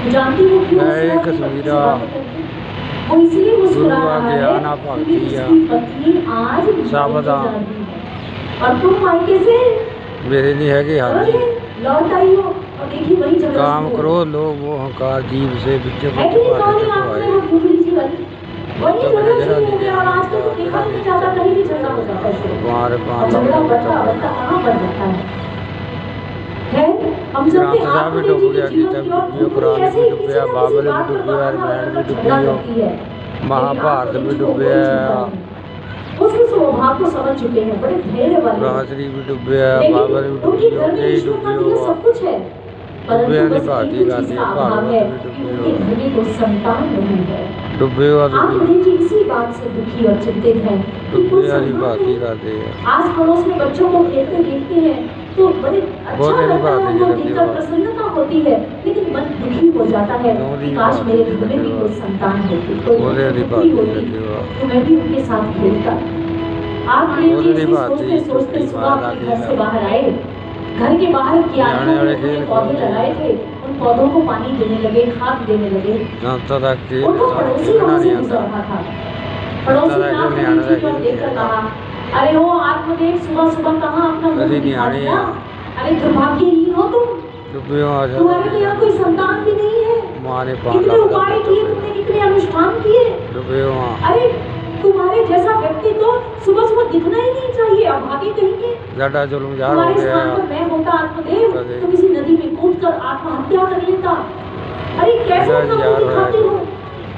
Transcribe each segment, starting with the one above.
जानती हो क्यों मैं कश्मीरा वो इसलिए मुस्कुरा गुरु रहा है ज्ञान क्योंकि भक्तिया उसकी पत्नी आज सावधा जाती है और तुम मायके से मेरे नहीं है कि हाजी लौट आई हो और देखी वही झगड़ा काम करो लोग वो हंकार जीव से बिच्चे है कि नहीं कहानी आपने वो दूसरी सी वाली वही झगड़ा शुरू हो गया और आज तक तो देखा नहीं जाता कहीं भी झगड़ा हो जाता है तुम्हारे पास झगड़ा बढ़ता बढ़ता कहाँ बढ़ जाता है हम सब ग्रंथ साहब भी डूब गया गीता भी डूब गया कुरान भी डूब गया बाइबल भी डूब गया रामायण भी डूब गई महाभारत भी डूब गया उसके स्वभाव को समझ चुके हैं बड़े धैर्य वाले ब्रह्मश्री भी डूब गया बाइबल भी डूब गया यही डूब गया सब कुछ है डूबे वाली भांति गाती है भागवत भी डूबे को संतान नहीं है डूबे वाली आप जी इसी बात से दुखी और चिंतित हैं डूबे वाली भांति गाते हैं आस पड़ोस में बच्चों को खेलते देखते हैं तो बड़े अच्छा लगता है उनको देखकर प्रसन्नता होती है लेकिन मन दुखी हो जाता है काश मेरे घर में भी कोई संतान होती कोई होती तो मैं भी उनके साथ खेलता आप सोचते सोचते सुबह घर से बाहर आए घर के बाहर क्यारियों में पौधे लगाए थे उन पौधों को पानी देने लगे खाद देने लगे उनको पड़ोसी वहाँ से गुजर रहा था पड़ोसी को देखकर कहा अरे हो आत्मदेव सुबह सुबह कहाँ अपना मुंह दिखा दिया अरे दुर्भाग्यहीन हो तुम तुम्हारे यहाँ कोई संतान भी नहीं है कितने उपाय किए तुमने कितने अनुष्ठान किए अरे तुम्हारे जैसा व्यक्ति तो सुबह सुबह दिखना ही नहीं चाहिए अभागी कहेंगे तुम्हारे स्थान पर मैं होता आत्मदेव तो किसी नदी में कूद कर आत्महत्या कर लेता अरे कैसे दिखाते हो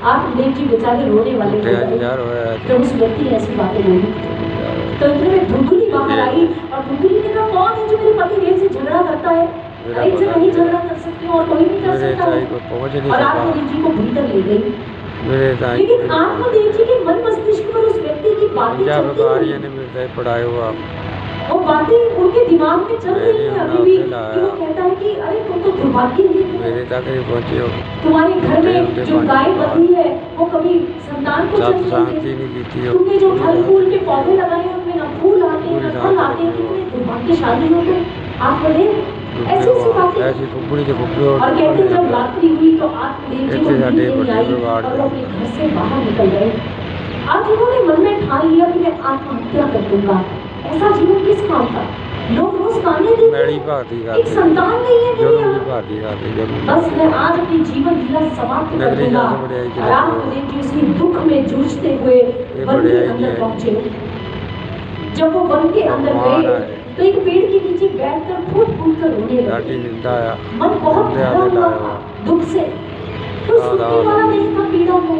आत्मदेव जी बेचारे रोने वाले तो उस व्यक्ति ने ऐसी बातें बोली तो इतने में धुंधुली बाहर आई और धुंधुली ने कहा कौन है जो मेरे पति देव से झगड़ा करता है इनसे नहीं झगड़ा कर सकती और कोई नहीं कर सकता और आत्मदेव जी को भीतर ले गई लेकिन आत्मदेव जी के मन मस्तिष्क पर उस व्यक्ति की बातें पढ़ाए हुआ वो बातें उनके दिमाग में चल रही है अभी भी कि वो कहता है कि अरे तुम तो दुर्भाग्यहीन मेरे तक नहीं पहुंचे हो तुम्हारे घर में जो गाय बंधी है वो कभी संतान को शांति नहीं देती हो तुमने जो फल फूल के पौधे लगाए हैं उनमें न फूल आते हैं न फल आते हैं कितने दुर्भाग्यशाली हो तुम आत्मदेव ऐसी बातें ऐसी कुकड़ी के कुकड़ी और कहते जब रात्रि हुई तो आत्मदेव जी को नींद नहीं आई और वो अपने घर से बाहर निकल गए आज उन्होंने मन में ठान लिया कि मैं आत्महत्या कर दूंगा ऐसा जीवन किस काम का लोग रोज ताने देते हैं एक संतान नहीं है मेरे बस मैं आज अपनी जीवन लीला समाप्त कर दूंगा आत्मदेव जी उसी दुख में जूझते हुए वन के अंदर पहुंचे जब वो वन के अंदर गए तो एक पेड़ के नीचे बैठकर फूट फूट कर रोने लगे मन बहुत भरा हुआ दुख से तो सुनने वाला नहीं था पीड़ा को